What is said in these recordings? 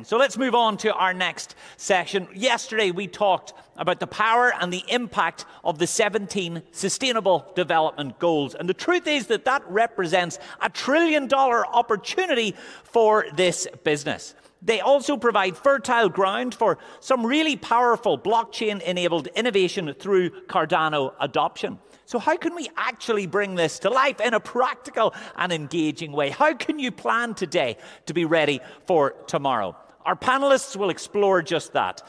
So let's move on to our next session. Yesterday we talked about the power and the impact of the 17 Sustainable Development Goals. And the truth is that that represents a $1 trillion opportunity for this business. They also provide fertile ground for some really powerful blockchain-enabled innovation through Cardano adoption. So how can we actually bring this to life in a practical and engaging way? How can you plan today to be ready for tomorrow? Our panelists will explore just that.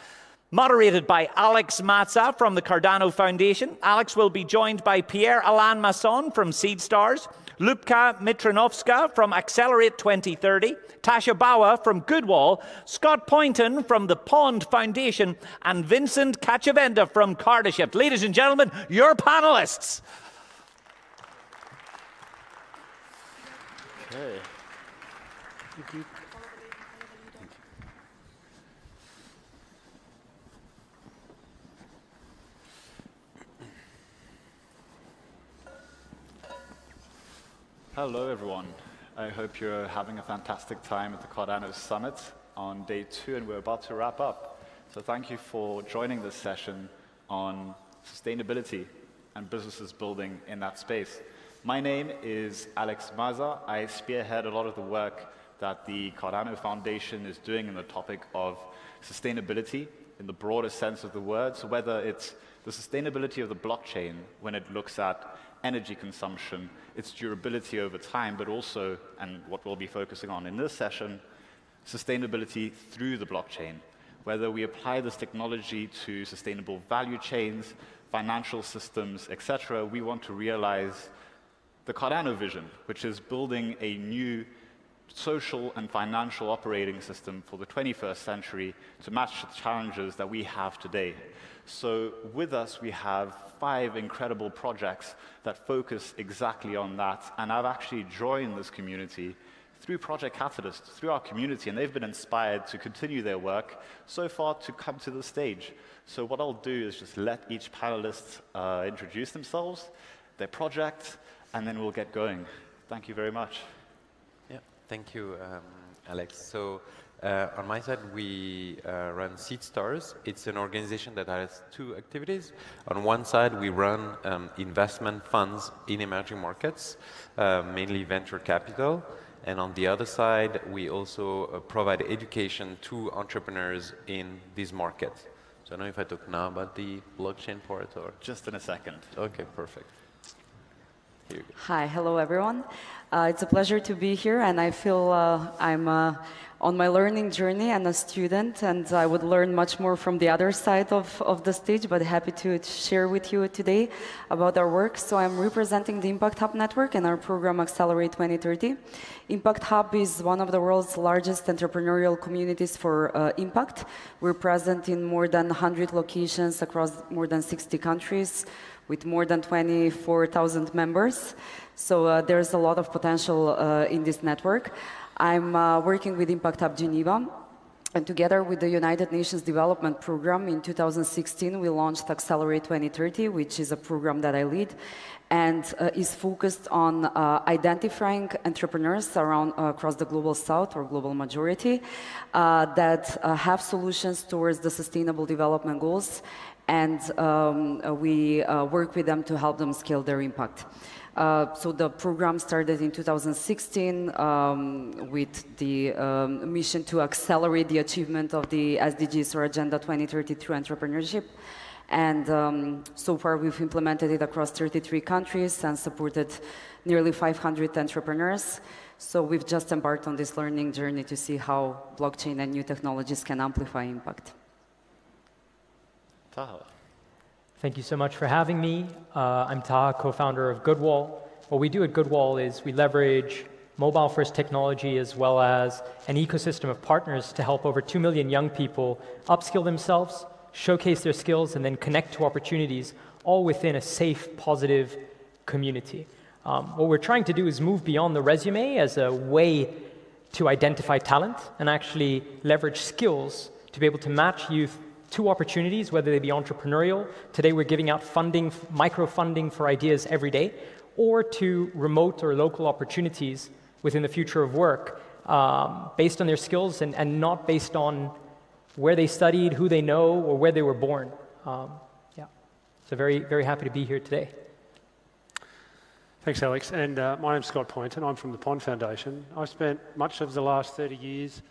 Moderated by Alex Maaza from the Cardano Foundation. Alex will be joined by Pierre-Alain Masson from Seedstars, Ljupka Mitrinovska from Accelerate 2030, Taha Bawa from Goodwall, Scott Poynton from the Pond Foundation, and Vincent Katchavenda from Cardashift. Ladies and gentlemen, your panelists. Okay. Thank you. Hello, everyone. I hope you're having a fantastic time at the Cardano Summit on day 2, and we're about to wrap up. So thank you for joining this session on sustainability and businesses building in that space. My name is Alex Maaza. I spearhead a lot of the work that the Cardano Foundation is doing in the topic of sustainability in the broadest sense of the word. So whether it's the sustainability of the blockchain when it looks at energy consumption, its durability over time, but also, and what we'll be focusing on in this session, sustainability through the blockchain. Whether we apply this technology to sustainable value chains, financial systems, etc., we want to realize the Cardano vision, which is building a new social and financial operating system for the 21st century to match the challenges that we have today. So with us, we have 5 incredible projects that focus exactly on that. And I've actually joined this community through Project Catalyst, through our community, and they've been inspired to continue their work so far to come to the stage. So what I'll do is just let each panelist introduce themselves, their project, and then we'll get going. Thank you very much. Yeah, thank you, Alex. So on my side, we run Seedstars. It's an organization that has 2 activities. On one side, we run investment funds in emerging markets, mainly venture capital. And on the other side, we also provide education to entrepreneurs in these markets. So I don't know if I talk now about the blockchain part or... Just in a second. Okay, perfect. Here you go. Hi, hello everyone. It's a pleasure to be here, and I feel I'm on my learning journey and a student, and I would learn much more from the other side of the stage, but happy to share with you today about our work. So I'm representing the Impact Hub network and our program Accelerate 2030. Impact Hub is one of the world's largest entrepreneurial communities for impact. We're present in more than 100 locations across more than 60 countries, with more than 24,000 members. So there's a lot of potential in this network. I'm working with Impact Hub Geneva, and together with the United Nations Development Program in 2016, we launched Accelerate 2030, which is a program that I lead, and is focused on identifying entrepreneurs across the global south or global majority that have solutions towards the sustainable development goals, and we work with them to help them scale their impact. So the program started in 2016 with the mission to accelerate the achievement of the SDGs or Agenda 2030 through entrepreneurship. And so far we've implemented it across 33 countries and supported nearly 500 entrepreneurs. So we've just embarked on this learning journey to see how blockchain and new technologies can amplify impact. Taha. Thank you so much for having me. I'm Taha, co-founder of Goodwall. What we do at Goodwall is we leverage mobile-first technology as well as an ecosystem of partners to help over 2 million young people upskill themselves, showcase their skills, and then connect to opportunities, all within a safe, positive community. What we're trying to do is move beyond the resume as a way to identify talent and actually leverage skills to be able to match youth to opportunities, whether they be entrepreneurial. Today we're giving out funding, micro-funding for ideas every day, or to remote or local opportunities within the future of work based on their skills and not based on where they studied, who they know, or where they were born. Yeah. So very, very happy to be here today. Thanks, Alex. And my name's Scott Poynton. I'm from the Pond Foundation. I've spent much of the last 30 years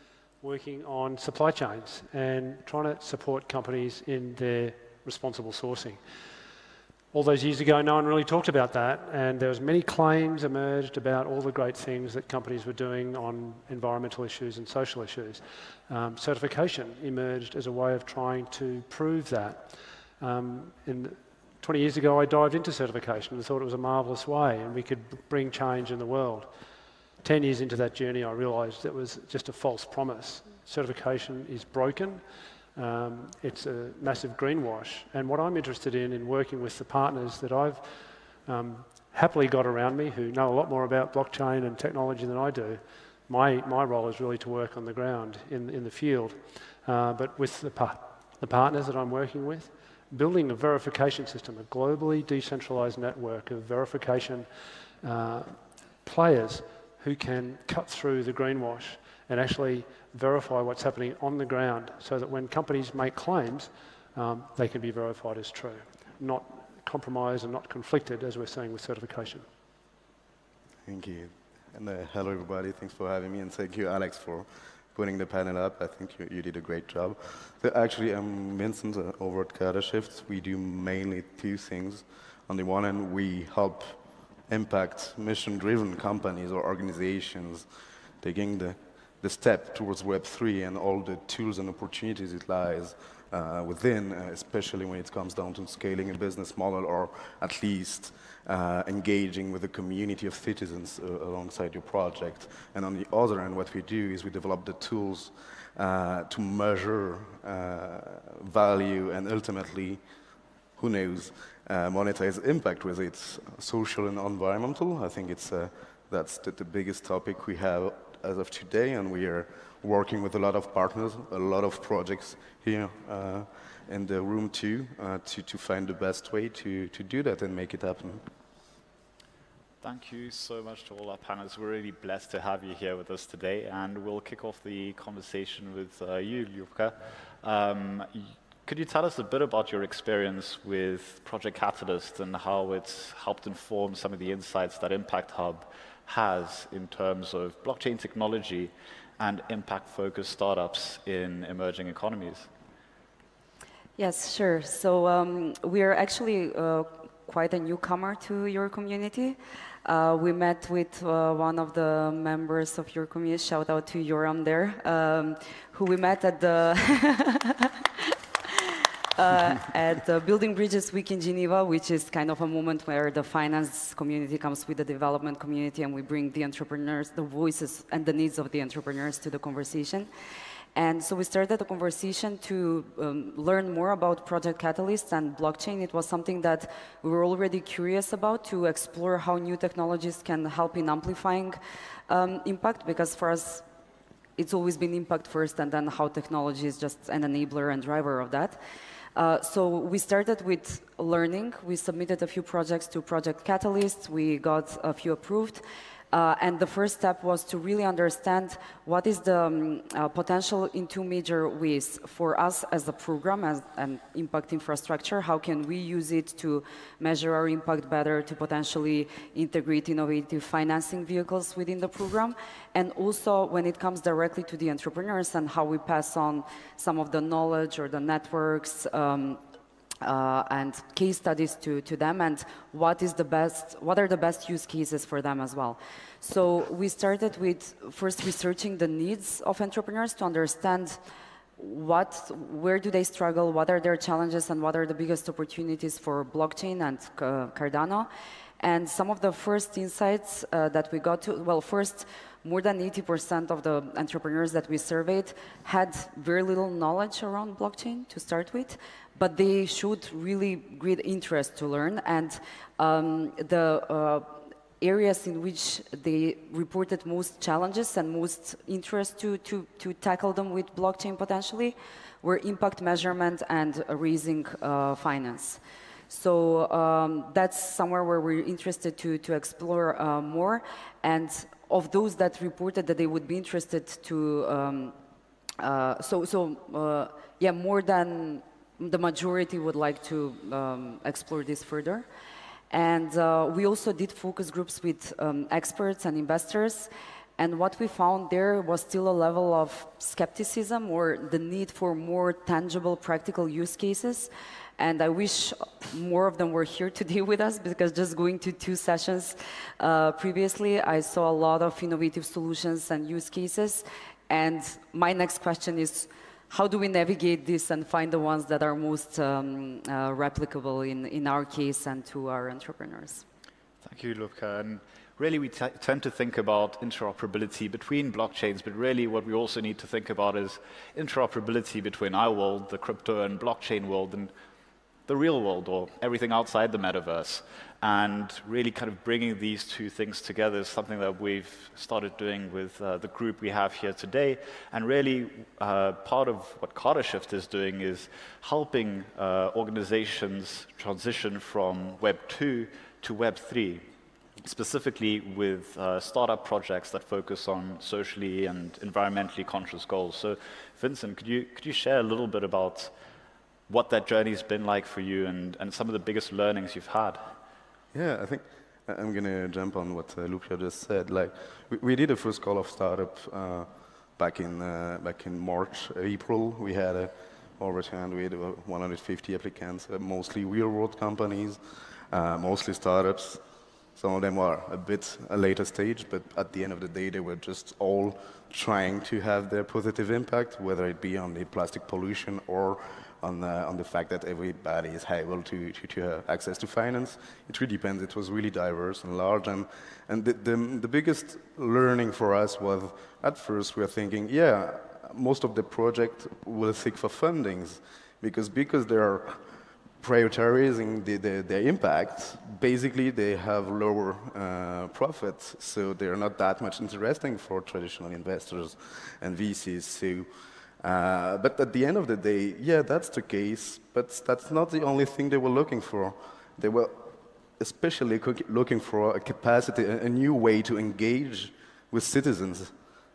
working on supply chains and trying to support companies in their responsible sourcing. All those years ago, no one really talked about that, and there was many claims emerged about all the great things that companies were doing on environmental issues and social issues. Certification emerged as a way of trying to prove that. 20 years ago, I dived into certification and thought it was a marvellous way and we could bring change in the world. 10 years into that journey, I realised it was just a false promise. Certification is broken. It's a massive greenwash. And what I'm interested in working with the partners that I've happily got around me who know a lot more about blockchain and technology than I do, my role is really to work on the ground in the field. But with the partners that I'm working with, building a verification system, a globally decentralized network of verification players who can cut through the greenwash and actually verify what's happening on the ground so that when companies make claims, they can be verified as true, not compromised and not conflicted as we're seeing with certification. Thank you. And hello everybody, thanks for having me, and thank you Alex for putting the panel up. I think you did a great job. So actually, I'm Vincent over at Cardashift. We do mainly two things. On the one hand, we help impact mission-driven companies or organizations taking the step towards Web3 and all the tools and opportunities it lies within, especially when it comes down to scaling a business model or at least engaging with a community of citizens alongside your project. And on the other hand, what we do is we develop the tools to measure value and ultimately, who knows, monetize impact with it, social and environmental. I think that's the biggest topic we have as of today, and we are working with a lot of partners, a lot of projects here in the room too, to find the best way to do that and make it happen. Thank you so much to all our panelists. We're really blessed to have you here with us today, and we'll kick off the conversation with you, Ljupka. Could you tell us a bit about your experience with Project Catalyst and how it's helped inform some of the insights that Impact Hub has in terms of blockchain technology and impact-focused startups in emerging economies? Yes, sure. So we are actually quite a newcomer to your community. We met with one of the members of your community, shout out to Yoram there, who we met at the at the Building Bridges Week in Geneva, which is kind of a moment where the finance community comes with the development community and we bring the entrepreneurs, the voices and the needs of the entrepreneurs to the conversation. And so we started a conversation to learn more about Project Catalyst and blockchain. It was something that we were already curious about, to explore how new technologies can help in amplifying impact, because for us, it's always been impact first and then how technology is just an enabler and driver of that. So we started with learning. We submitted a few projects to Project Catalyst. We got a few approved. And the first step was to really understand what is the potential in two major ways for us as a program, as an impact infrastructure. How can we use it to measure our impact better, to potentially integrate innovative financing vehicles within the program? And also when it comes directly to the entrepreneurs and how we pass on some of the knowledge or the networks and case studies to them, and what are the best use cases for them as well. So we started with first researching the needs of entrepreneurs to understand where do they struggle, what are their challenges, and what are the biggest opportunities for blockchain and Cardano. And some of the first insights that we got to, well, first, more than 80% of the entrepreneurs that we surveyed had very little knowledge around blockchain to start with, but they showed really great interest to learn. And the areas in which they reported most challenges and most interest to tackle them with blockchain potentially were impact measurement and raising finance. So that's somewhere where we're interested to explore more. And of those that reported that they would be interested to, yeah, more than the majority would like to explore this further. And we also did focus groups with experts and investors. And what we found there was still a level of skepticism or the need for more tangible, practical use cases. And I wish more of them were here today with us, because just going to 2 sessions previously, I saw a lot of innovative solutions and use cases. And my next question is, how do we navigate this and find the ones that are most replicable in our case and to our entrepreneurs? Thank you, Ljupka. And really, we tend to think about interoperability between blockchains, but really what we also need to think about is interoperability between our world, the crypto and blockchain world, and the real world, or everything outside the metaverse. And really kind of bringing these 2 things together is something that we've started doing with the group we have here today. And really, part of what Cardashift is doing is helping organizations transition from Web 2 to Web 3, specifically with startup projects that focus on socially and environmentally conscious goals. So, Vincent, could you share a little bit about what that journey's been like for you and some of the biggest learnings you've had? Yeah, I think I'm going to jump on what Ljupka just said. Like, we did a first call of startup back in March, April. We had over 150 applicants, mostly real-world companies, mostly startups. Some of them are a bit a later stage, but at the end of the day, they were just all trying to have their positive impact, whether it be on the plastic pollution or on the fact that everybody is able to have access to finance. It really depends. It was really diverse and large. And the biggest learning for us was, at first, we were thinking, yeah, most of the project will seek for fundings, because they are prioritizing their impact. Basically, they have lower profits, so they're not that much interesting for traditional investors and VCs. So, but at the end of the day, yeah, that's the case, but that's not the only thing they were looking for. They were especially looking for a capacity, a new way to engage with citizens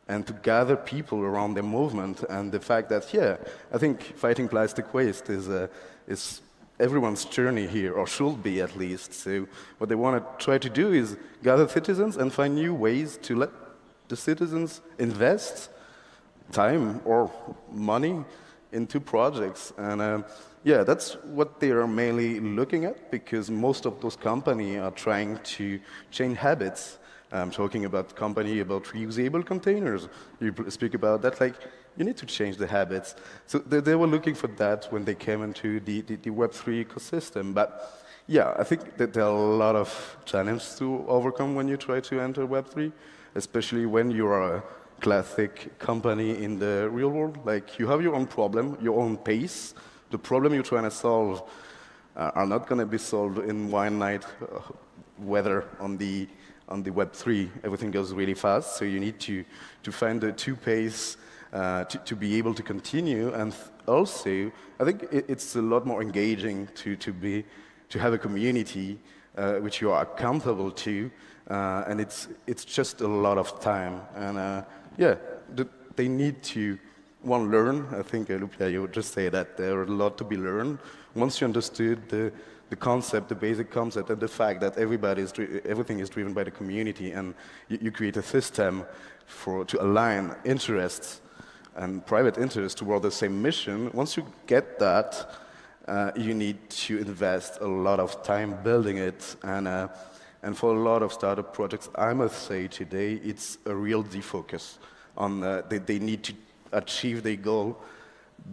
and to gather people around their movement. And the fact that, yeah, I think fighting plastic waste is everyone's journey here, or should be at least. So what they want to try to do is gather citizens and find new ways to let the citizens invest time or money into projects. And yeah, that's what they are mainly looking at, because most of those companies are trying to change habits. I'm talking about company about reusable containers. You speak about that, like, you need to change the habits. So they were looking for that when they came into the Web3 ecosystem. But yeah, I think that there are a lot of challenges to overcome when you try to enter Web3, especially when you are a classic company in the real world. Like, you have your own problem, your own pace. The problem you're trying to solve are not going to be solved in one night, whether on the Web3 everything goes really fast. So you need to find the 2 pace to be able to continue. And also, I think it's a lot more engaging to have a community which you are accountable to, and it's just a lot of time. And yeah, they need to learn. I think Ljupka, you would just say that there are a lot to be learned. Once you understood the concept, the basic concept, and the fact that everything is driven by the community, and you create a system to align interests and private interests toward the same mission. Once you get that, you need to invest a lot of time building it. And for a lot of startup projects, I must say today, it's a real defocus on they need to achieve their goal.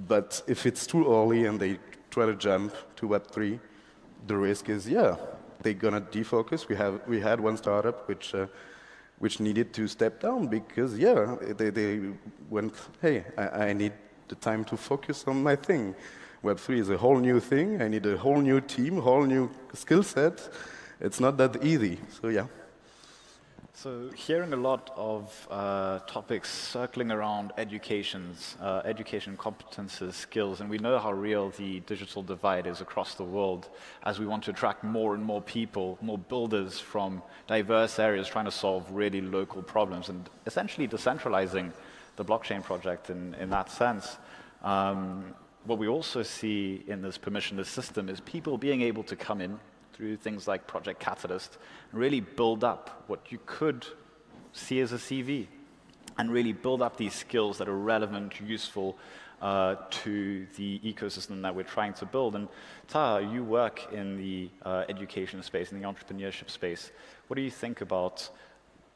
But if it's too early and they try to jump to Web3, the risk is, yeah, they're gonna defocus. We had one startup which needed to step down because, yeah, they went, hey, I need the time to focus on my thing. Web3 is a whole new thing. I need a whole new team, whole new skill set. It's not that easy. So yeah. So hearing a lot of topics circling around education competences, skills, and we know how real the digital divide is across the world as we want to attract more and more people, more builders from diverse areas trying to solve really local problems and essentially decentralizing the blockchain project in that sense. What we also see in this permissionless system is people being able to come in through things like Project Catalyst, and really build up what you could see as a CV, and really build up these skills that are relevant, useful to the ecosystem that we're trying to build. And Taha, you work in the education space, in the entrepreneurship space. What do you think about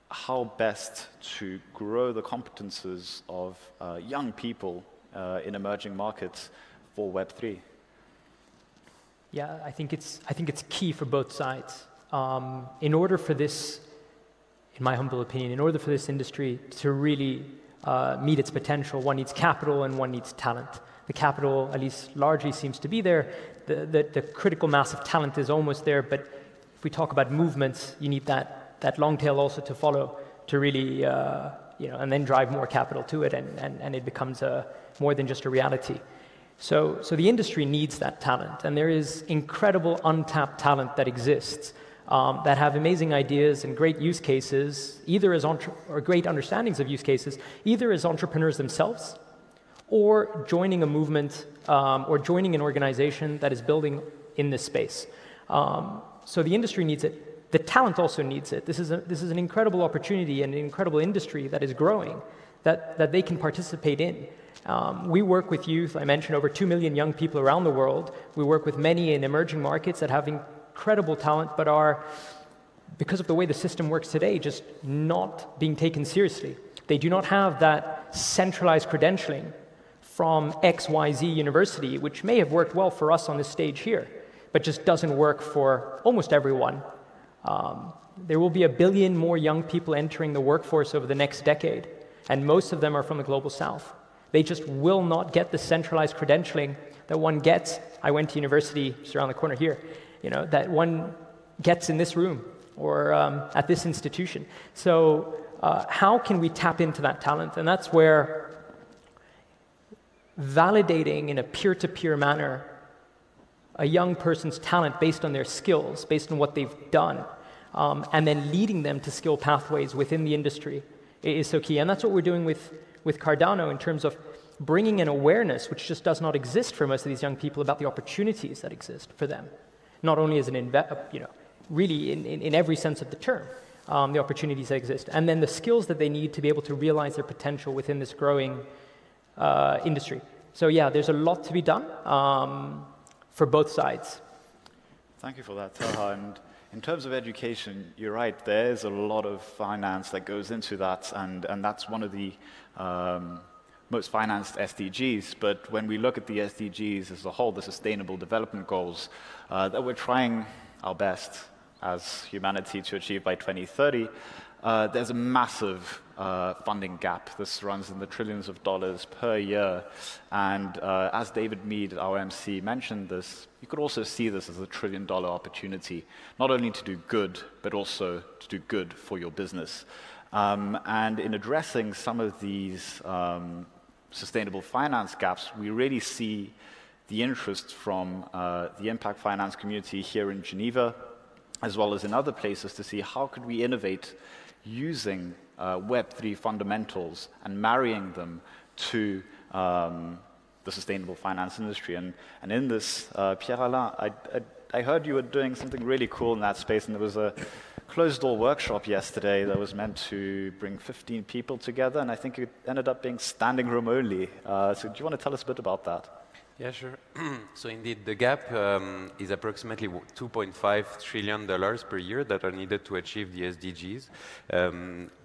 how best to grow the competences of young people in emerging markets for Web3? Yeah, I think it's key for both sides. In order for this, in my humble opinion, in order for this industry to really meet its potential, one needs capital and one needs talent. The capital, at least largely, seems to be there. The critical mass of talent is almost there, but if we talk about movements, you need that long tail also to follow to really, and then drive more capital to it, and it becomes more than just a reality. So the industry needs that talent, and there is incredible untapped talent that exists that have amazing ideas and great use cases, either as or great understandings of use cases, either as entrepreneurs themselves, or joining a movement or joining an organization that is building in this space. So the industry needs it. The talent also needs it. This is an incredible opportunity and an incredible industry that is growing, that they can participate in. We work with youth. I mentioned over 2 million young people around the world. We work with many in emerging markets that have incredible talent, but are, because of the way the system works today, just not being taken seriously. They do not have that centralized credentialing from XYZ university, which may have worked well for us on this stage here, but just doesn't work for almost everyone. There will be 1 billion more young people entering the workforce over the next decade, and most of them are from the global south. They just will not get the centralized credentialing that one gets. I went to university just around the corner here, that one gets in this room or at this institution. So how can we tap into that talent? And that's where validating in a peer-to-peer manner a young person's talent based on their skills, based on what they've done, and then leading them to skill pathways within the industry is so key. And that's what we're doing with Cardano in terms of bringing an awareness which just does not exist for most of these young people about the opportunities that exist for them, not only as really in every sense of the term, the opportunities that exist, and then the skills that they need to be able to realize their potential within this growing industry. So yeah, there's a lot to be done for both sides. Thank you for that, Taha. And in terms of education, you're right, there's a lot of finance that goes into that, and that's one of the most financed SDGs. But when we look at the SDGs as a whole, the Sustainable Development Goals, that we're trying our best as humanity to achieve by 2030, there's a massive funding gap. This runs in the trillions of dollars per year. And as David Mead, our MC, mentioned this, you could also see this as a $1 trillion opportunity, not only to do good, but also to do good for your business. And in addressing some of these sustainable finance gaps, we really see the interest from the impact finance community here in Geneva, as well as in other places, to see how could we innovate using Web3 fundamentals and marrying them to the sustainable finance industry. And in this, Pierre-Alain, I heard you were doing something really cool in that space, and there was a closed-door workshop yesterday that was meant to bring 15 people together, and I think it ended up being standing room only. So do you want to tell us a bit about that? Yeah, sure. So indeed, the gap is approximately $2.5 trillion per year that are needed to achieve the SDGs.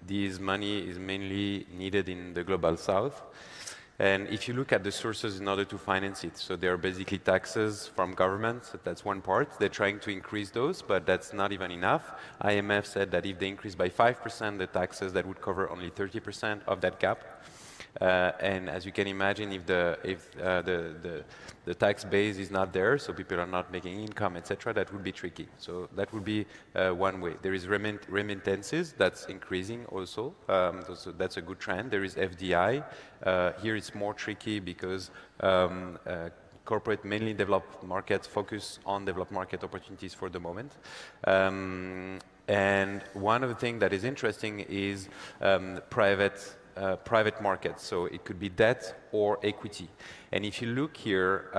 This money is mainly needed in the global south. And if you look at the sources in order to finance it, so there are basically taxes from governments, that's one part. They're trying to increase those, but that's not even enough. IMF said that if they increase by 5% the taxes, that would cover only 30% of that gap. And as you can imagine, if the tax base is not there, so people are not making income, etc., that would be tricky. So that would be one way. There is remittances, that's increasing also. So that's a good trend. There is FDI. Here it's more tricky because corporate, mainly developed markets, focus on developed market opportunities for the moment. And one of the things that is interesting is private markets. So it could be debt or equity. And if you look here,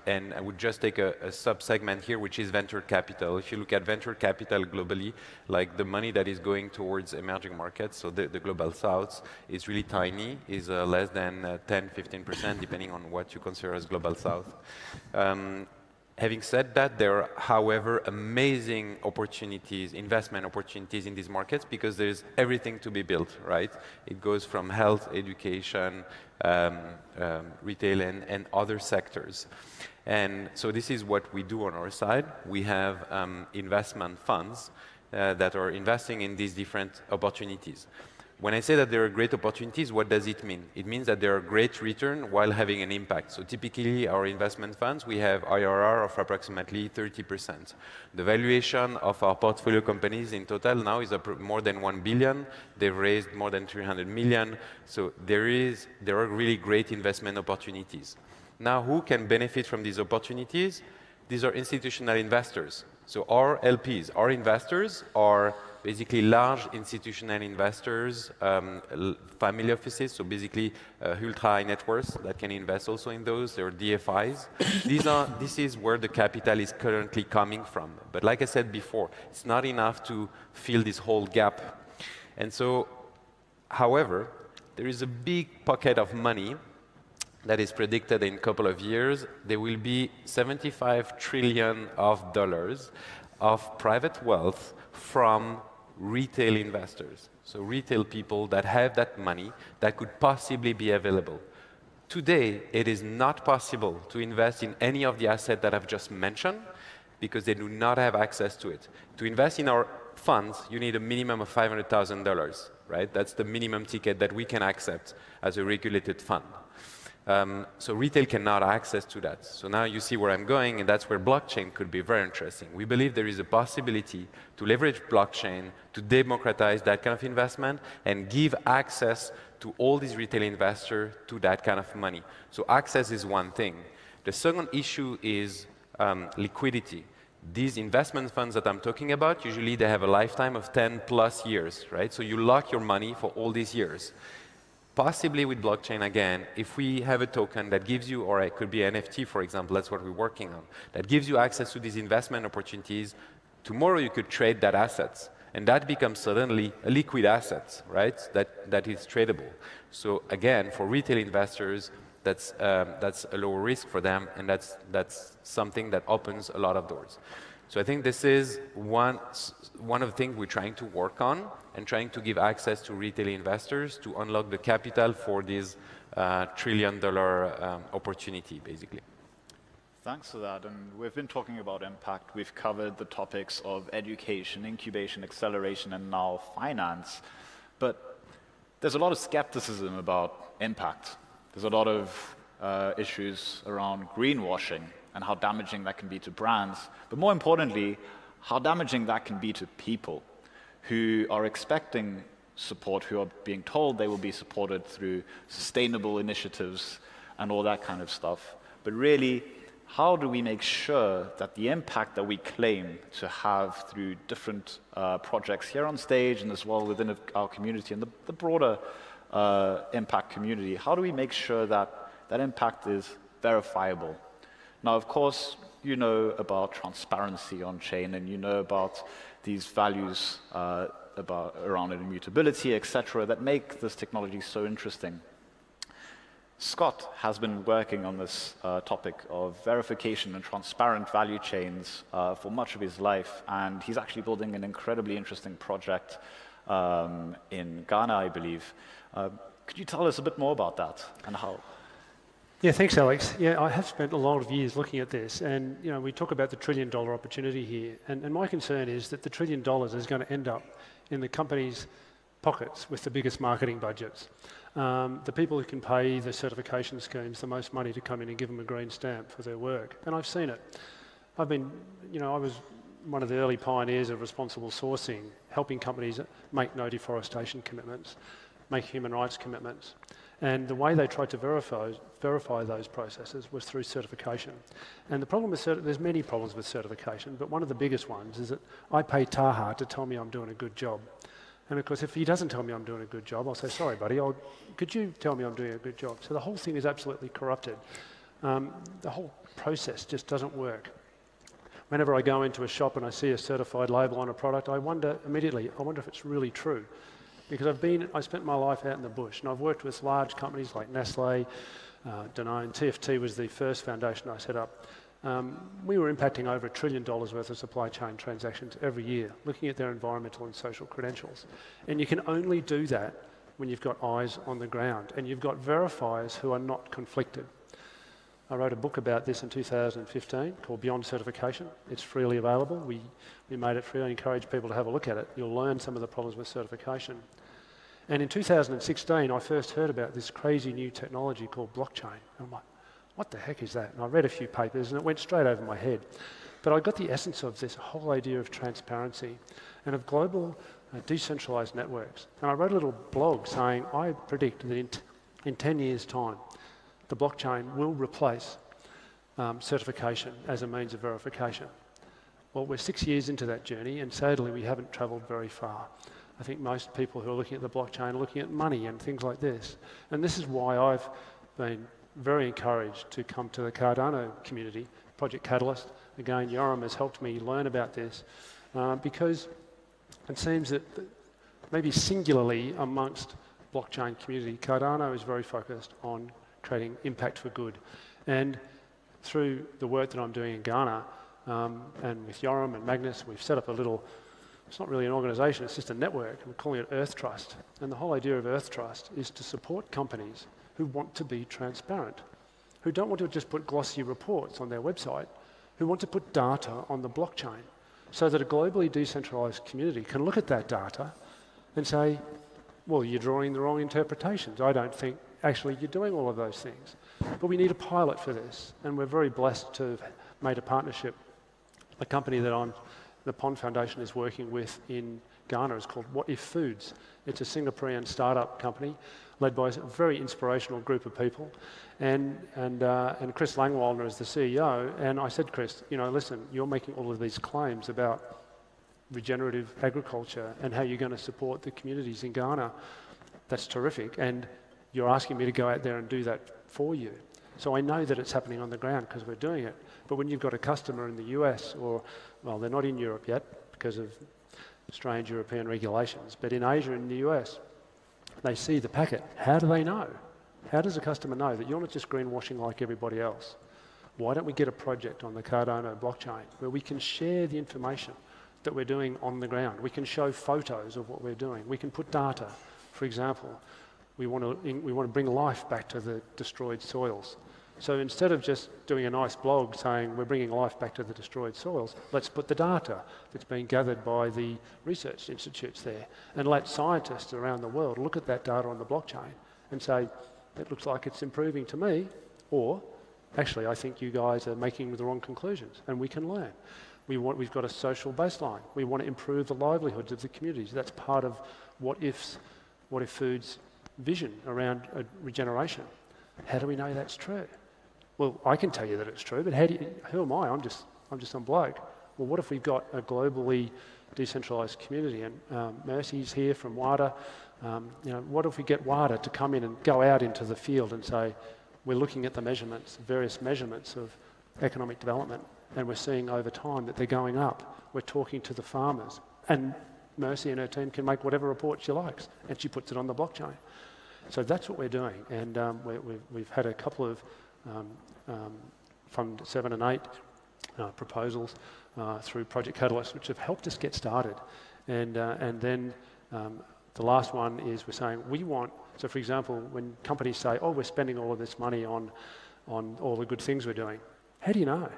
and I would just take a sub-segment here, which is venture capital. If you look at venture capital globally, like the money that is going towards emerging markets, so the global south is really tiny, is less than 10-15%, depending on what you consider as global south. Having said that, there are, however, amazing opportunities, investment opportunities in these markets because there's everything to be built, right? It goes from health, education, retail, and other sectors. And so this is what we do on our side. We have investment funds that are investing in these different opportunities. When I say that there are great opportunities, what does it mean? It means that there are great return while having an impact. So typically, our investment funds, we have IRR of approximately 30%. The valuation of our portfolio companies in total now is more than 1 billion. They've raised more than 300 million. So there are really great investment opportunities. Now, who can benefit from these opportunities? These are institutional investors. So our LPs, our investors are basically large institutional investors, family offices, so basically ultra high net worth that can invest also in those. There are DFIs. This is where the capital is currently coming from. But like I said before, it's not enough to fill this whole gap. And so, however, there is a big pocket of money that is predicted in a couple of years. There will be $75 trillion of private wealth from retail investors. So retail people that have that money that could possibly be available. Today, it is not possible to invest in any of the assets that I've just mentioned because they do not have access to it. To invest in our funds, you need a minimum of $500,000, right? That's the minimum ticket that we can accept as a regulated fund. So retail cannot access to that. So now you see where I'm going, and that's where blockchain could be very interesting. We believe there is a possibility to leverage blockchain to democratize that kind of investment and give access to all these retail investors to that kind of money. So access is one thing. The second issue is liquidity. These investment funds that I'm talking about, usually they have a lifetime of 10+ years, right? So you lock your money for all these years. Possibly with blockchain, again, if we have a token that gives you, or it could be NFT, for example, that's what we're working on, that gives you access to these investment opportunities, tomorrow you could trade that assets. And that becomes suddenly a liquid asset, right, that is tradable. So again, for retail investors, that's a lower risk for them, and that's something that opens a lot of doors. So I think this is one of the things we're trying to work on and trying to give access to retail investors to unlock the capital for this $1 trillion opportunity, basically. Thanks for that. And we've been talking about impact. We've covered the topics of education, incubation, acceleration, and now finance. But there's a lot of skepticism about impact. There's a lot of issues around greenwashing and how damaging that can be to brands. But more importantly, how damaging that can be to people who are expecting support, who are being told they will be supported through sustainable initiatives and all that kind of stuff. But really, how do we make sure that the impact that we claim to have through different projects here on stage and as well within our community and the broader impact community, how do we make sure that that impact is verifiable? Now, of course, you know about transparency on chain, and you know about these values around immutability, etc., that make this technology so interesting. Scott has been working on this topic of verification and transparent value chains for much of his life, and he's actually building an incredibly interesting project in Ghana, I believe. Could you tell us a bit more about that and how? Yeah, thanks, Alex. Yeah, I have spent a lot of years looking at this, and we talk about the $1 trillion opportunity here, and my concern is that the $1 trillion is going to end up in the companies pockets with the biggest marketing budgets. The people who can pay the certification schemes the most money to come in and give them a green stamp for their work. And I've seen it. I've been, I was one of the early pioneers of responsible sourcing, helping companies make no deforestation commitments, make human rights commitments. And the way they tried to verify those processes was through certification. And the problem with there's many problems with certification, but one of the biggest ones is that I pay Taha to tell me I'm doing a good job. And of course, if he doesn't tell me I'm doing a good job, I'll say, sorry, buddy, could you tell me I'm doing a good job? So the whole thing is absolutely corrupted. The whole process just doesn't work. Whenever I go into a shop and I see a certified label on a product, I wonder immediately, if it's really true. Because I spent my life out in the bush, and I've worked with large companies like Nestle, Danone. TFT was the first foundation I set up. We were impacting over $1 trillion worth of supply chain transactions every year, looking at their environmental and social credentials. And you can only do that when you've got eyes on the ground, and you've got verifiers who are not conflicted. I wrote a book about this in 2015 called Beyond Certification. It's freely available. We made it free. I encourage people to have a look at it. You'll learn some of the problems with certification. And in 2016, I first heard about this crazy new technology called blockchain. And I'm like, what the heck is that? And I read a few papers and it went straight over my head. But I got the essence of this whole idea of transparency and of global decentralized networks. And I wrote a little blog saying, I predict that in 10 years' time, the blockchain will replace certification as a means of verification. Well, we're 6 years into that journey, and sadly, we haven't travelled very far. I think most people who are looking at the blockchain are looking at money and things like this. And this is why I've been very encouraged to come to the Cardano community, Project Catalyst. Again, Yoram has helped me learn about this because it seems that maybe singularly amongst blockchain community, Cardano is very focused on creating impact for good. And through the work that I'm doing in Ghana and with Yoram and Magnus, we've set up a little, it's not really an organisation, it's just a network. We're calling it Earth Trust. And the whole idea of Earth Trust is to support companies who want to be transparent, who don't want to just put glossy reports on their website, who want to put data on the blockchain so that a globally decentralised community can look at that data and say, well, you're drawing the wrong interpretations. I don't think actually you're doing all of those things. But we need a pilot for this, and we're very blessed to have made a partnership. A company that the Pond Foundation is working with in Ghana is called What If Foods. It's a Singaporean startup company led by a very inspirational group of people. And Chris Langwaldner is the CEO. And I said, Chris, listen, you're making all of these claims about regenerative agriculture and how you're going to support the communities in Ghana. That's terrific. And you're asking me to go out there and do that for you. So I know that it's happening on the ground because we're doing it. But when you've got a customer in the US well, they're not in Europe yet because of strange European regulations, but in Asia and the US, they see the packet. How do they know? How does a customer know that you're not just greenwashing like everybody else? Why don't we get a project on the Cardano blockchain where we can share the information that we're doing on the ground? We can show photos of what we're doing. We can put data. For example, we want to bring life back to the destroyed soils. So instead of just doing a nice blog saying we're bringing life back to the destroyed soils, let's put the data that's being gathered by the research institutes there and let scientists around the world look at that data on the blockchain and say, it looks like it's improving to me, or actually I think you guys are making the wrong conclusions, and we can learn. We've got a social baseline. We want to improve the livelihoods of the communities. That's part of What If Foods' vision around regeneration. How do we know that's true? Well, I can tell you that it's true, but who am I? I'm just some bloke. Well, what if we've got a globally decentralised community? And Mercy's here from WADA. What if we get WADA to come in and go out into the field and say, we're looking at the measurements, various measurements of economic development, and we're seeing over time that they're going up. We're talking to the farmers, and Mercy and her team can make whatever report she likes, and she puts it on the blockchain. So that's what we're doing, and we've had a couple of Fund 7 and 8 proposals through Project Catalyst, which have helped us get started. And then the last one is we're saying we want, so for example, when companies say, oh, we're spending all of this money on all the good things we're doing, how do you know?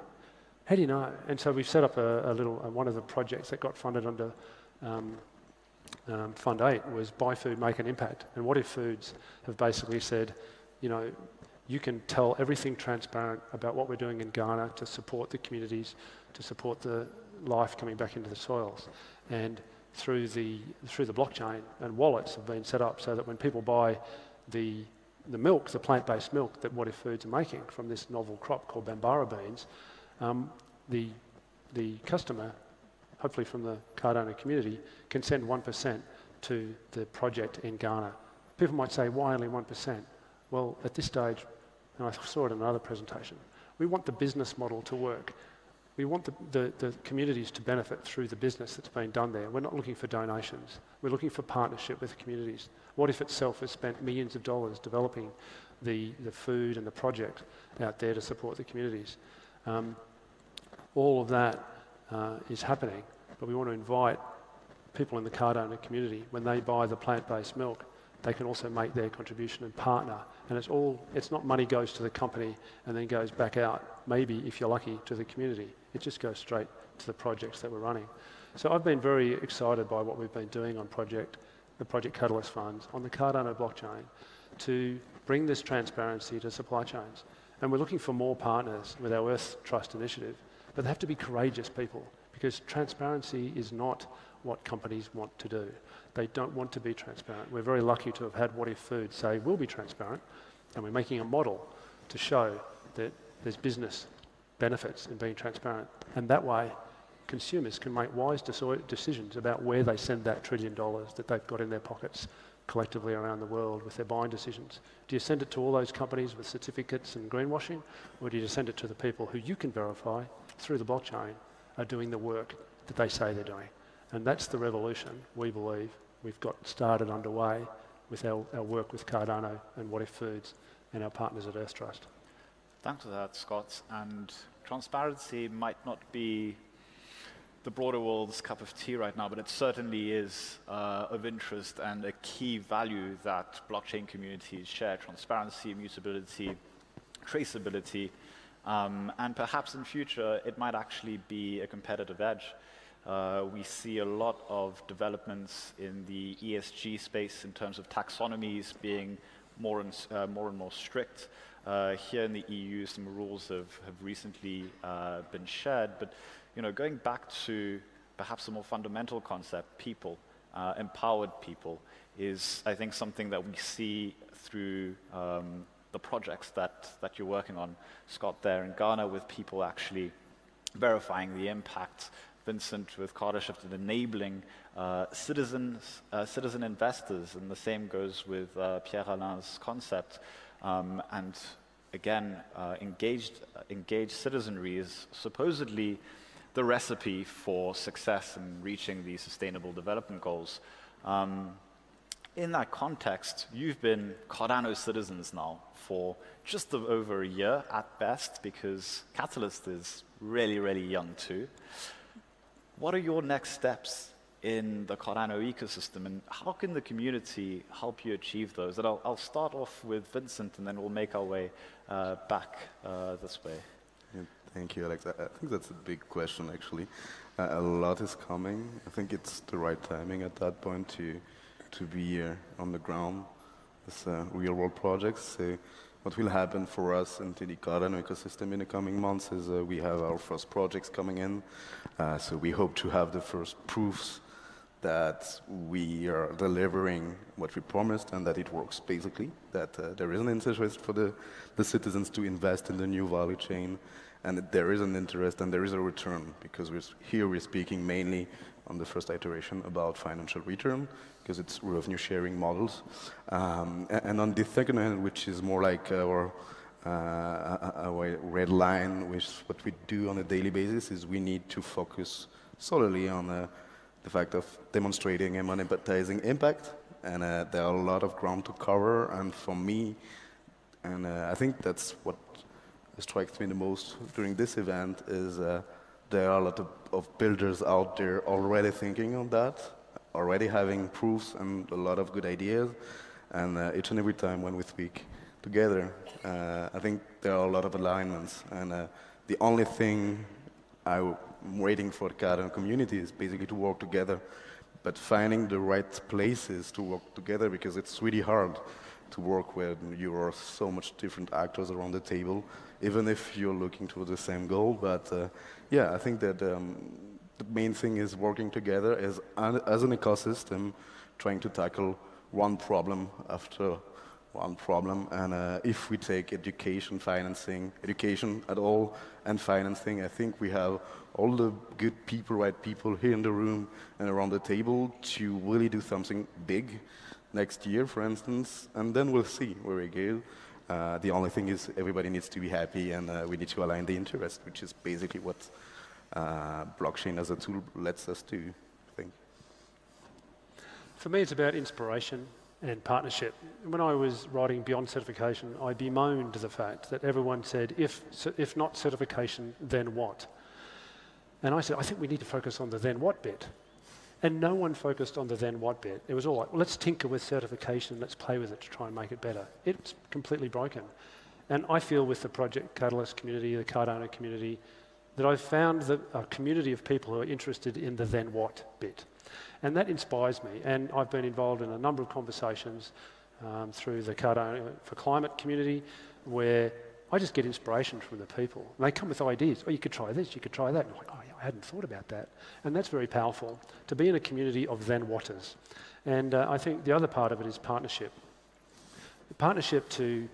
How do you know? And so we've set up one of the projects that got funded under Fund 8 was buy food, make an impact. And What If Foods have basically said, you know, you can tell everything transparent about what we're doing in Ghana to support the communities, to support the life coming back into the soils. And through the blockchain, and wallets have been set up so that when people buy the milk, the plant-based milk that What If Foods are making from this novel crop called Bambara beans, the customer, hopefully from the Cardano community, can send 1% to the project in Ghana. People might say, why only 1%? Well, at this stage, and I saw it in another presentation, we want the business model to work. We want the communities to benefit through the business that's been done there. We're not looking for donations. We're looking for partnership with the communities. What If itself has spent millions of dollars developing the food and the project out there to support the communities? All of that is happening, but we want to invite people in the Cardano community, when they buy the plant-based milk, they can also make their contribution and partner. And it's not money goes to the company and then goes back out, maybe, if you're lucky, to the community. It just goes straight to the projects that we're running. So I've been very excited by what we've been doing on the Project Catalyst funds, on the Cardano blockchain, to bring this transparency to supply chains. And we're looking for more partners with our Earth Trust initiative, but they have to be courageous people, because transparency is not what companies want to do. They don't want to be transparent. We're very lucky to have had What If Foods say we'll be transparent, and we're making a model to show that there's business benefits in being transparent. And that way, consumers can make wise decisions about where they send that $1 trillion that they've got in their pockets collectively around the world with their buying decisions. Do you send it to all those companies with certificates and greenwashing, or do you send it to the people who you can verify through the blockchain are doing the work that they say they're doing? And that's the revolution we believe we've got started underway with our work with Cardano and What If Foods and our partners at Earth Trust. Thanks for that, Scott. And transparency might not be the broader world's cup of tea right now, but it certainly is of interest and a key value that blockchain communities share: transparency, immutability, traceability, and perhaps in future it might actually be a competitive edge. We see a lot of developments in the ESG space in terms of taxonomies being more and more strict. Here in the EU, some rules have recently been shared, but going back to perhaps a more fundamental concept, people, empowered people, is, I think, something that we see through the projects that you're working on, Scott, there in Ghana, with people actually verifying the impact. Vincent with Cardashift and enabling citizen investors, and the same goes with Pierre-Alain's concept. And again, engaged citizenry is supposedly the recipe for success in reaching the Sustainable Development Goals. In that context, you've been Cardano citizens now for just over a year at best, because Catalyst is really, really young too. What are your next steps in the Cardano ecosystem, and how can the community help you achieve those? And I'll start off with Vincent, and then we'll make our way back this way. Yeah, thank you, Alex. I think that's a big question, actually. A lot is coming. I think it's the right timing at that point to be on the ground with real-world projects. So what will happen for us into the Cardano ecosystem in the coming months is we have our first projects coming in. So we hope to have the first proofs that we are delivering what we promised and that it works, basically, that there is an interest for the citizens to invest in the new value chain, and that there is an interest and there is a return, because we're speaking mainly on the first iteration about financial return, because it's revenue sharing models. And on the second hand, which is more like our red line, which what we do on a daily basis, is we need to focus solely on the fact of demonstrating and monetizing impact. And there are a lot of ground to cover. And for me, and I think that's what strikes me the most during this event, is there are a lot of builders out there already thinking on that, already having proofs and a lot of good ideas. And each and every time when we speak together, I think there are a lot of alignments. And the only thing I'm waiting for the Cardano community is basically to work together, but finding the right places to work together, because it's really hard to work when you are so much different actors around the table, even if you're looking to the same goal. But yeah, I think that the main thing is working together as an ecosystem, trying to tackle one problem after one problem. And if we take education, financing, education at all, and financing, I think we have all the good people, right people here in the room and around the table to really do something big next year, for instance, and then we'll see where we go. The only thing is everybody needs to be happy, and we need to align the interest, which is basically what blockchain as a tool lets us do, I think. For me, it's about inspiration and partnership. When I was writing Beyond Certification, I bemoaned the fact that everyone said, if not certification, then what? And I said, I think we need to focus on the then what bit. And no one focused on the then what bit. It was all like, well, let's tinker with certification, let's play with it to try and make it better. It's completely broken. And I feel with the Project Catalyst community, the Cardano community, that I've found a community of people who are interested in the then what bit. And that inspires me. And I've been involved in a number of conversations through the Cardano for Climate community, where I just get inspiration from the people. And they come with ideas. Oh, you could try this, you could try that. And I'm like, oh, yeah, I hadn't thought about that. And that's very powerful, to be in a community of then-whatters. And I think the other part of it is partnership. Partnership to,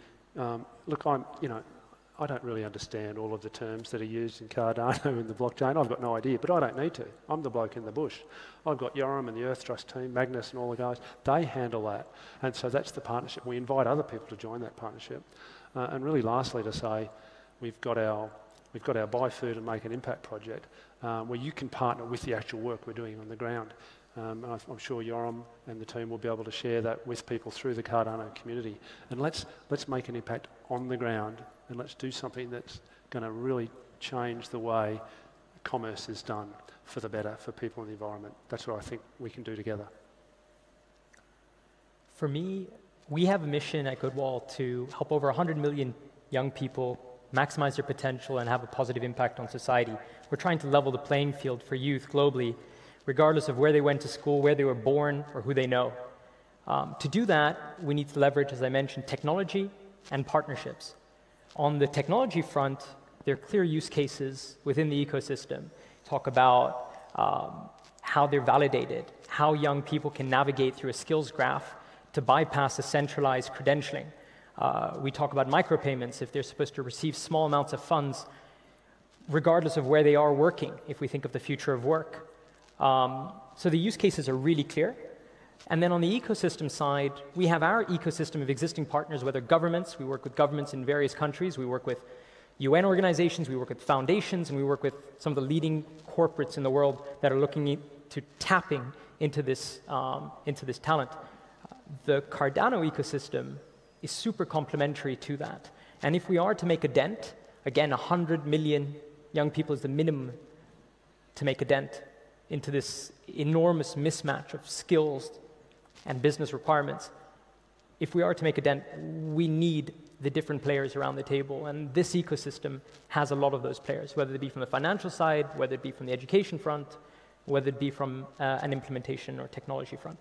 look, I don't really understand all of the terms that are used in Cardano and the blockchain. I've got no idea, but I don't need to. I'm the bloke in the bush. I've got Yoram and the Earth Trust team, Magnus and all the guys. They handle that. And so that's the partnership. We invite other people to join that partnership. And really lastly to say, we've got our Buy Food and Make an Impact project, where you can partner with the actual work we're doing on the ground. I'm sure Yoram and the team will be able to share that with people through the Cardano community. And let's make an impact on the ground, and let's do something that's going to really change the way commerce is done for the better, for people in the environment. That's what I think we can do together. For me, we have a mission at Goodwall to help over 100 million young people maximize their potential and have a positive impact on society. We're trying to level the playing field for youth globally, regardless of where they went to school, where they were born, or who they know. To do that, we need to leverage, as I mentioned, technology and partnerships. On the technology front, there are clear use cases within the ecosystem. Talk about how they're validated, how young people can navigate through a skills graph to bypass a centralized credentialing. We talk about micropayments, if they're supposed to receive small amounts of funds, regardless of where they are working, if we think of the future of work. So the use cases are really clear. And then on the ecosystem side, we have our ecosystem of existing partners, whether governments, we work with governments in various countries, we work with UN organizations, we work with foundations, and we work with some of the leading corporates in the world that are looking to tapping into this talent. The Cardano ecosystem is super complementary to that. And if we are to make a dent, again, 100 million young people is the minimum to make a dent into this enormous mismatch of skills and business requirements. If we are to make a dent, we need the different players around the table. And this ecosystem has a lot of those players, whether it be from the financial side, whether it be from the education front, whether it be from an implementation or technology front.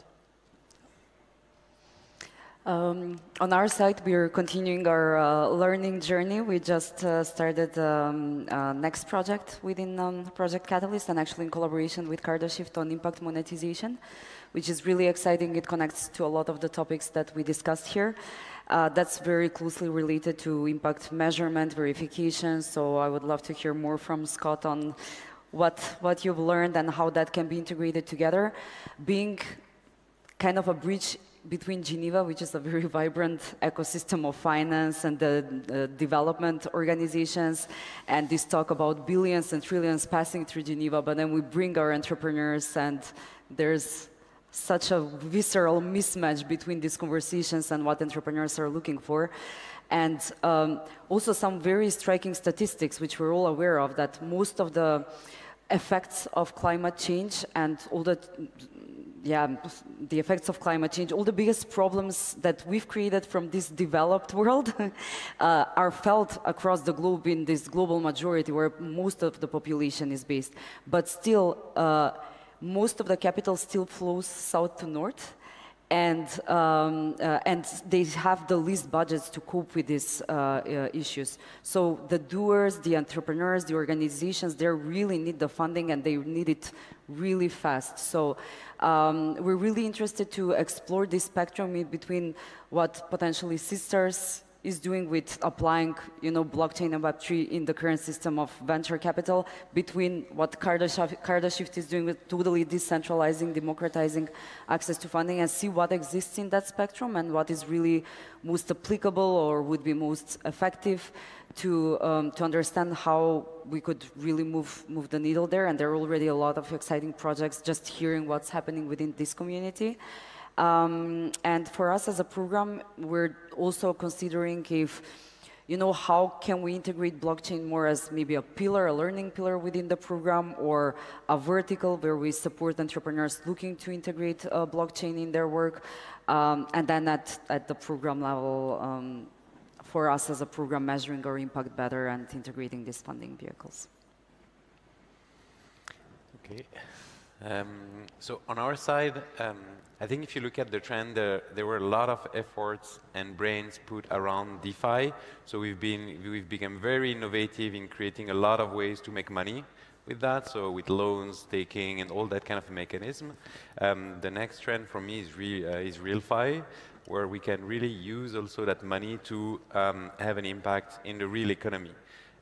On our side, we are continuing our learning journey. We just started next project within Project Catalyst, and actually in collaboration with Cardashift on impact monetization, which is really exciting. It connects to a lot of the topics that we discussed here. That's very closely related to impact measurement, verification. So I would love to hear more from Scott on what you've learned and how that can be integrated together. Being kind of a bridge between Geneva, which is a very vibrant ecosystem of finance and the development organizations, and this talk about billions and trillions passing through Geneva, but then we bring our entrepreneurs, and there's such a visceral mismatch between these conversations and what entrepreneurs are looking for. And also some very striking statistics, which we're all aware of, that most of the effects of climate change and all the effects of climate change, all the biggest problems that we've created from this developed world are felt across the globe in this global majority where most of the population is based. But still, most of the capital still flows south to north, and they have the least budgets to cope with these issues. So the doers, the entrepreneurs, the organizations, they really need the funding, and they need it really fast. So we're really interested to explore this spectrum in between what potentially Seedstars is doing with applying, blockchain and Web3 in the current system of venture capital, between what Cardashift is doing with totally decentralizing, democratizing access to funding, and see what exists in that spectrum and what is really most applicable or would be most effective to understand how we could really move the needle there. And there are already a lot of exciting projects just hearing what's happening within this community. And for us as a program, we're also considering if, how can we integrate blockchain more as maybe a pillar, a learning pillar within the program, or a vertical where we support entrepreneurs looking to integrate blockchain in their work. And then at the program level, for us as a program, measuring our impact better and integrating these funding vehicles. Okay. So on our side, I think if you look at the trend, there were a lot of efforts and brains put around DeFi. So we've become very innovative in creating a lot of ways to make money with that. So with loans, staking, and all that kind of mechanism. The next trend for me is RealFi, where we can really use also that money to have an impact in the real economy,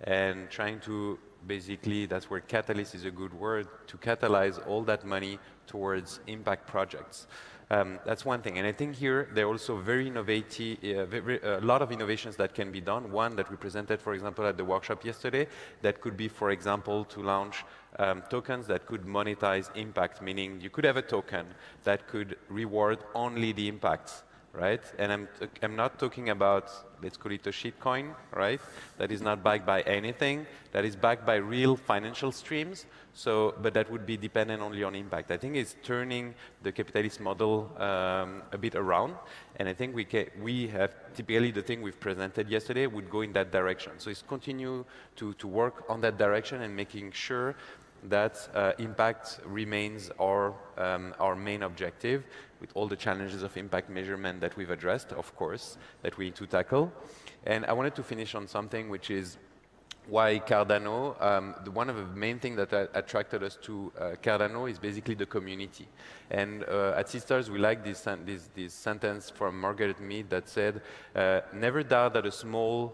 and trying to basically, that's where catalyst is a good word, to catalyze all that money towards impact projects. That's one thing. And I think here there are also very innovative, a lot of innovations that can be done. One that we presented, for example, at the workshop yesterday, that could be, for example, to launch tokens that could monetize impact, meaning you could have a token that could reward only the impacts. Right? And I'm not talking about, let's call it a shitcoin, right? That is not backed by anything. That is backed by real financial streams. So, but that would be dependent only on impact. I think it's turning the capitalist model a bit around. And I think we have typically the thing we've presented yesterday would go in that direction. So it's continue to work on that direction and making sure that impact remains our main objective, with all the challenges of impact measurement that we've addressed, of course, that we need to tackle. And I wanted to finish on something which is why Cardano. One of the main things that attracted us to Cardano is basically the community. And at Seedstars, we like this sentence from Margaret Mead that said, never doubt that a small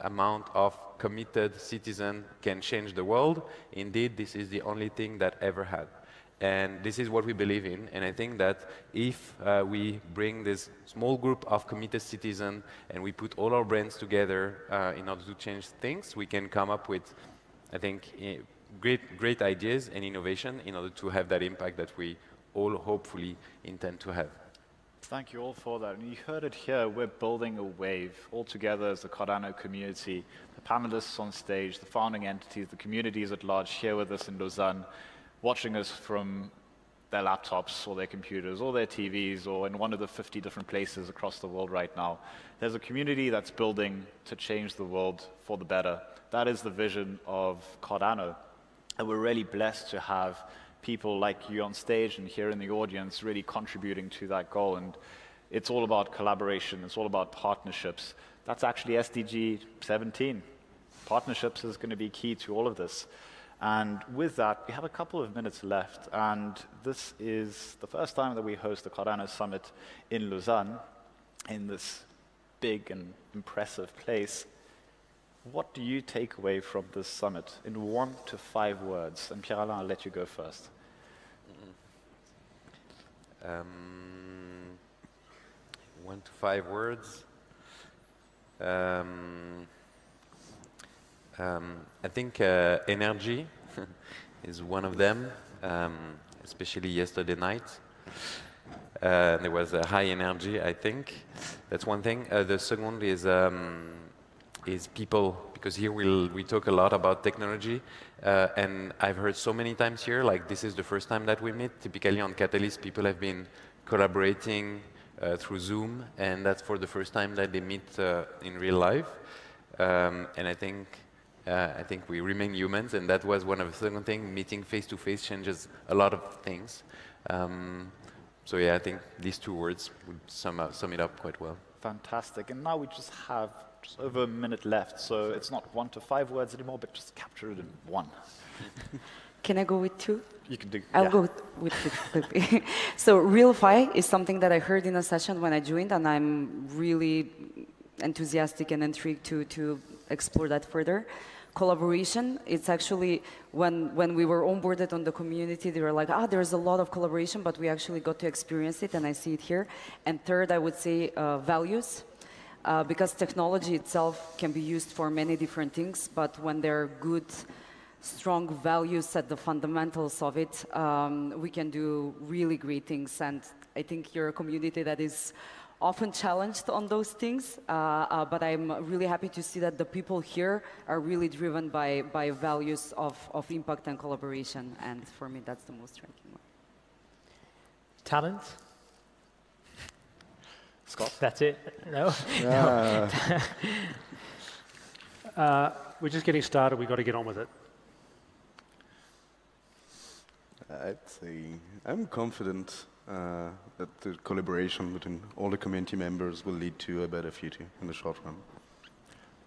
amount of committed citizen can change the world. Indeed, this is the only thing that ever had. And this is what we believe in. And I think that if we bring this small group of committed citizens and we put all our brains together in order to change things, we can come up with, I think, great ideas and innovation in order to have that impact that we all hopefully intend to have. Thank you all for that. And you heard it here, we're building a wave all together as the Cardano community, the panelists on stage, the founding entities, the communities at large here with us in Lausanne, watching us from their laptops or their computers or their TVs or in one of the 50 different places across the world right now. There's a community that's building to change the world for the better. That is the vision of Cardano. And we're really blessed to have people like you on stage and here in the audience really contributing to that goal. And it's all about collaboration. It's all about partnerships. That's actually SDG 17. Partnerships is going to be key to all of this. And with that, we have a couple of minutes left. And this is the first time that we host the Cardano Summit in Lausanne, in this big and impressive place. What do you take away from this summit in 1 to 5 words? And Pierre-Alain, I'll let you go first. 1 to 5 words. I think energy is one of them, especially yesterday night. There was a high energy, I think. That's one thing. The second is people, because here we talk a lot about technology, and I've heard so many times here, like this is the first time that we meet. Typically on Catalyst, people have been collaborating through Zoom, and that's for the first time that they meet in real life. And I think I think we remain humans, and that was one of the second thing. Meeting face-to-face changes a lot of things. So yeah, I think these two words would sum it up quite well. Fantastic. And now we just have just over a minute left, so it's not 1 to 5 words anymore, but just capture it in 1. Can I go with 2? You can do. I'll go with 2. So real-fi is something that I heard in a session when I joined, and I'm really enthusiastic and intrigued to explore that further. Collaboration, it's actually, when we were onboarded on the community, they were like, there's a lot of collaboration, but we actually got to experience it, and I see it here. And third, I would say values, because technology itself can be used for many different things, but when there are good, strong values at the fundamentals of it, we can do really great things. And I think you're a community that is often challenged on those things, but I'm really happy to see that the people here are really driven by values of impact and collaboration, and for me that's the most striking one. Talent? Scott? That's it? No? We're just getting started, we've got to get on with it. I'd say I'm confident that the collaboration between all the community members will lead to a better future in the short run.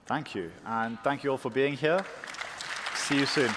Thank you. And thank you all for being here. See you soon.